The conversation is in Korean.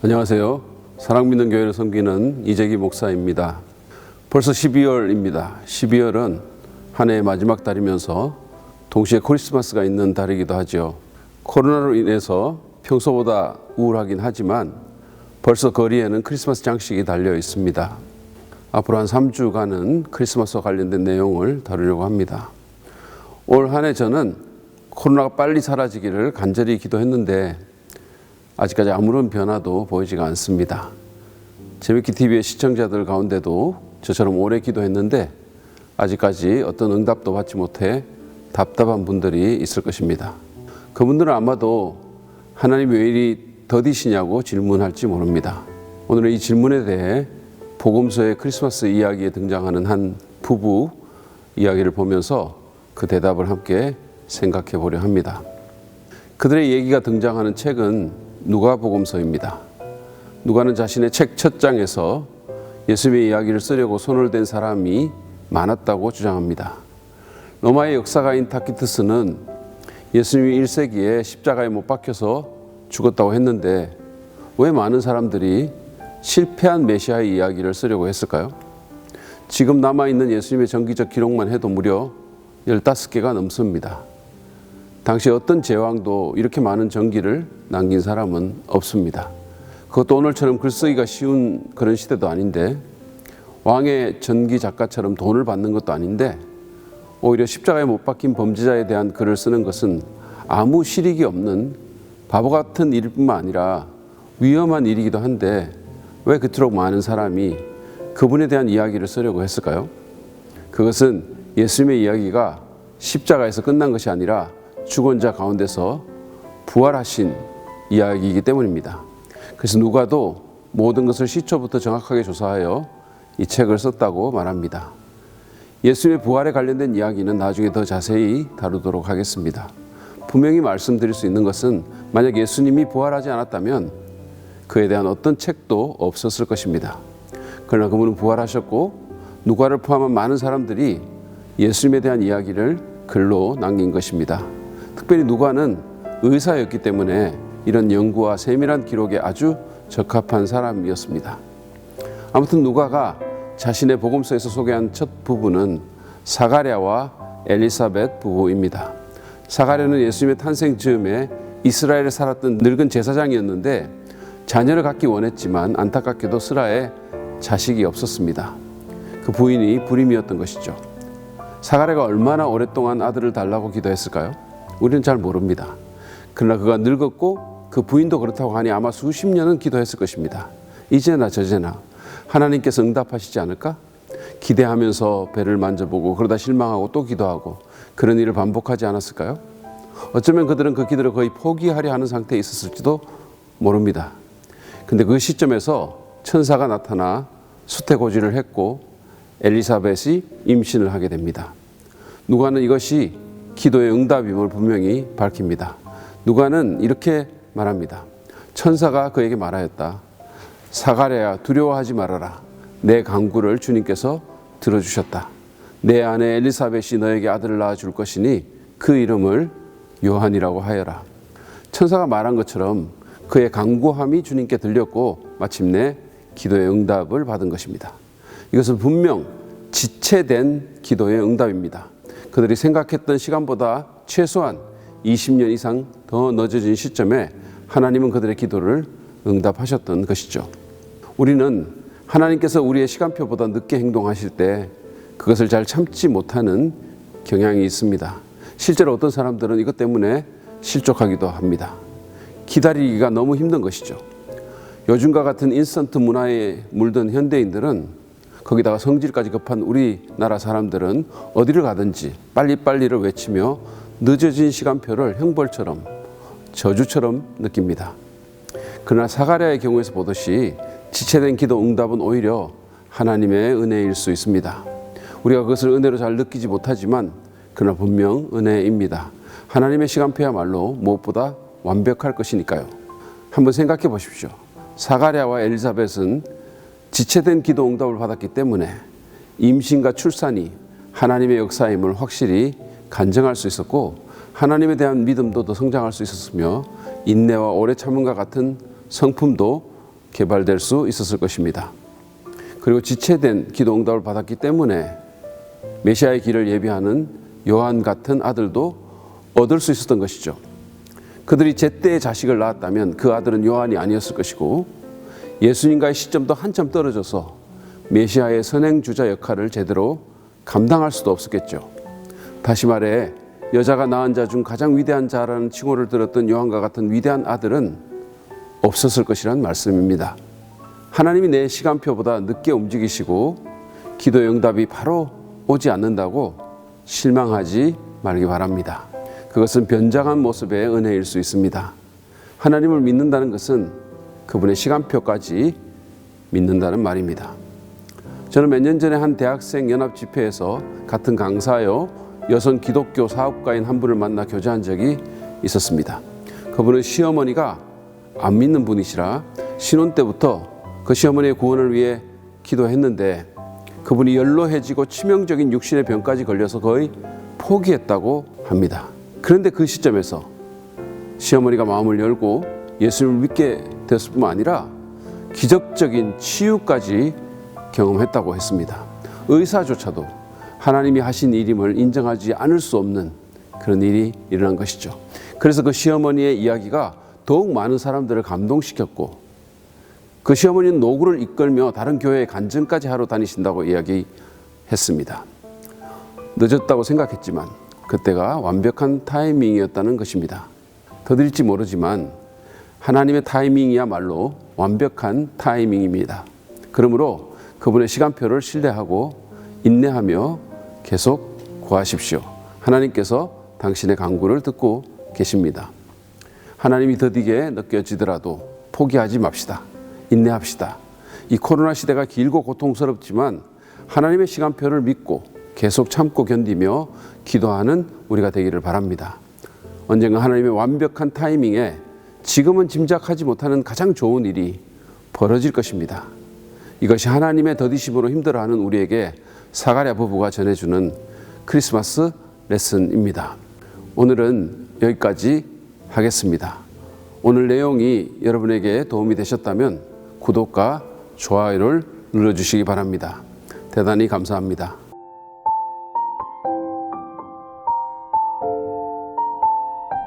안녕하세요. 사랑 믿는 교회를 섬기는 이재기 목사입니다. 벌써 12월입니다. 12월은 한 해의 마지막 달이면서 동시에 크리스마스가 있는 달이기도 하죠. 코로나로 인해서 평소보다 우울하긴 하지만 벌써 거리에는 크리스마스 장식이 달려 있습니다. 앞으로 한 3주간은 크리스마스와 관련된 내용을 다루려고 합니다. 올 한 해 저는 코로나가 빨리 사라지기를 간절히 기도했는데 아직까지 아무런 변화도 보이지가 않습니다. 재밌기 TV의 시청자들 가운데도 저처럼 오래 기도했는데 아직까지 어떤 응답도 받지 못해 답답한 분들이 있을 것입니다. 그분들은 아마도 하나님 왜 이리 더디시냐고 질문할지 모릅니다. 오늘은 이 질문에 대해 복음서의 크리스마스 이야기에 등장하는 한 부부 이야기를 보면서 그 대답을 함께 생각해 보려 합니다. 그들의 얘기가 등장하는 책은 누가복음서입니다. 누가는 자신의 책 첫 장에서 예수님의 이야기를 쓰려고 손을 댄 사람이 많았다고 주장합니다. 로마의 역사가인 타키투스는 예수님이 1세기에 십자가에 못 박혀서 죽었다고 했는데 왜 많은 사람들이 실패한 메시아의 이야기를 쓰려고 했을까요? 지금 남아있는 예수님의 정기적 기록만 해도 무려 15개가 넘습니다. 당시 어떤 제왕도 이렇게 많은 전기를 남긴 사람은 없습니다. 그것도 오늘처럼 글쓰기가 쉬운 그런 시대도 아닌데 왕의 전기 작가처럼 돈을 받는 것도 아닌데 오히려 십자가에 못 박힌 범죄자에 대한 글을 쓰는 것은 아무 실익이 없는 바보 같은 일일 뿐만 아니라 위험한 일이기도 한데 왜 그토록 많은 사람이 그분에 대한 이야기를 쓰려고 했을까요? 그것은 예수님의 이야기가 십자가에서 끝난 것이 아니라 죽은 자 가운데서 부활하신 이야기이기 때문입니다. 그래서 누가도 모든 것을 시초부터 정확하게 조사하여 이 책을 썼다고 말합니다. 예수님의 부활에 관련된 이야기는 나중에 더 자세히 다루도록 하겠습니다. 분명히 말씀드릴 수 있는 것은 만약 예수님이 부활하지 않았다면 그에 대한 어떤 책도 없었을 것입니다. 그러나 그분은 부활하셨고 누가를 포함한 많은 사람들이 예수님에 대한 이야기를 글로 남긴 것입니다. 특별히 누가는 의사였기 때문에 이런 연구와 세밀한 기록에 아주 적합한 사람이었습니다. 아무튼 누가가 자신의 복음서에서 소개한 첫 부부는 사가랴와 엘리사벳 부부입니다. 사가랴는 예수님의 탄생 즈음에 이스라엘에 살았던 늙은 제사장이었는데 자녀를 갖기 원했지만 안타깝게도 스라에 자식이 없었습니다. 그 부인이 불임이었던 것이죠. 사가랴가 얼마나 오랫동안 아들을 달라고 기도했을까요? 우리는 잘 모릅니다. 그러나 그가 늙었고 그 부인도 그렇다고 하니 아마 수십 년은 기도했을 것입니다. 이제나 저제나 하나님께서 응답하시지 않을까? 기대하면서 배를 만져보고 그러다 실망하고 또 기도하고 그런 일을 반복하지 않았을까요? 어쩌면 그들은 그 기도를 거의 포기하려 하는 상태에 있었을지도 모릅니다. 근데 그 시점에서 천사가 나타나 수태고지를 했고 엘리사벳이 임신을 하게 됩니다. 누가는 이것이 기도의 응답임을 분명히 밝힙니다. 누가는 이렇게 말합니다. 천사가 그에게 말하였다. 사가랴야 두려워하지 말아라. 내 간구를 주님께서 들어주셨다. 내 아내 엘리사벳이 너에게 아들을 낳아줄 것이니 그 이름을 요한이라고 하여라. 천사가 말한 것처럼 그의 간구함이 주님께 들렸고 마침내 기도의 응답을 받은 것입니다. 이것은 분명 지체된 기도의 응답입니다. 그들이 생각했던 시간보다 최소한 20년 이상 더 늦어진 시점에 하나님은 그들의 기도를 응답하셨던 것이죠. 우리는 하나님께서 우리의 시간표보다 늦게 행동하실 때 그것을 잘 참지 못하는 경향이 있습니다. 실제로 어떤 사람들은 이것 때문에 실족하기도 합니다. 기다리기가 너무 힘든 것이죠. 요즘과 같은 인스턴트 문화에 물든 현대인들은 거기다가 성질까지 급한 우리나라 사람들은 어디를 가든지 빨리빨리를 외치며 늦어진 시간표를 형벌처럼 저주처럼 느낍니다. 그러나 사가랴의 경우에서 보듯이 지체된 기도 응답은 오히려 하나님의 은혜일 수 있습니다. 우리가 그것을 은혜로 잘 느끼지 못하지만 그러나 분명 은혜입니다. 하나님의 시간표야말로 무엇보다 완벽할 것이니까요. 한번 생각해 보십시오. 사가랴와 엘리사벳은 지체된 기도 응답을 받았기 때문에 임신과 출산이 하나님의 역사임을 확실히 간증할 수 있었고 하나님에 대한 믿음도 더 성장할 수 있었으며 인내와 오래 참음과 같은 성품도 개발될 수 있었을 것입니다. 그리고 지체된 기도 응답을 받았기 때문에 메시아의 길을 예비하는 요한 같은 아들도 얻을 수 있었던 것이죠. 그들이 제때에 자식을 낳았다면 그 아들은 요한이 아니었을 것이고 예수님과의 시점도 한참 떨어져서 메시아의 선행주자 역할을 제대로 감당할 수도 없었겠죠. 다시 말해 여자가 낳은 자 중 가장 위대한 자라는 칭호를 들었던 요한과 같은 위대한 아들은 없었을 것이란 말씀입니다. 하나님이 내 시간표보다 늦게 움직이시고 기도의 응답이 바로 오지 않는다고 실망하지 말기 바랍니다. 그것은 변장한 모습의 은혜일 수 있습니다. 하나님을 믿는다는 것은 그분의 시간표까지 믿는다는 말입니다. 저는 몇 년 전에 한 대학생 연합 집회에서 같은 강사요 여성 기독교 사업가인 한 분을 만나 교제한 적이 있었습니다. 그분은 시어머니가 안 믿는 분이시라 신혼 때부터 그 시어머니의 구원을 위해 기도했는데 그분이 연로해지고 치명적인 육신의 병까지 걸려서 거의 포기했다고 합니다. 그런데 그 시점에서 시어머니가 마음을 열고 예수님을 믿게 됐을 뿐만 아니라 기적적인 치유까지 경험했다고 했습니다. 의사조차도 하나님이 하신 일임을 인정하지 않을 수 없는 그런 일이 일어난 것이죠. 그래서 그 시어머니의 이야기가 더욱 많은 사람들을 감동시켰고 그 시어머니는 노구를 이끌며 다른 교회에 간증까지 하러 다니신다고 이야기했습니다. 늦었다고 생각했지만 그때가 완벽한 타이밍이었다는 것입니다. 더딜지 모르지만 하나님의 타이밍이야말로 완벽한 타이밍입니다. 그러므로 그분의 시간표를 신뢰하고 인내하며 계속 구하십시오. 하나님께서 당신의 간구를 듣고 계십니다. 하나님이 더디게 느껴지더라도 포기하지 맙시다. 인내합시다. 이 코로나 시대가 길고 고통스럽지만 하나님의 시간표를 믿고 계속 참고 견디며 기도하는 우리가 되기를 바랍니다. 언젠가 하나님의 완벽한 타이밍에 지금은 짐작하지 못하는 가장 좋은 일이 벌어질 것입니다. 이것이 하나님의 더디심으로 힘들어하는 우리에게 사가랴 부부가 전해주는 크리스마스 레슨입니다. 오늘은 여기까지 하겠습니다. 오늘 내용이 여러분에게 도움이 되셨다면 구독과 좋아요를 눌러주시기 바랍니다. 대단히 감사합니다.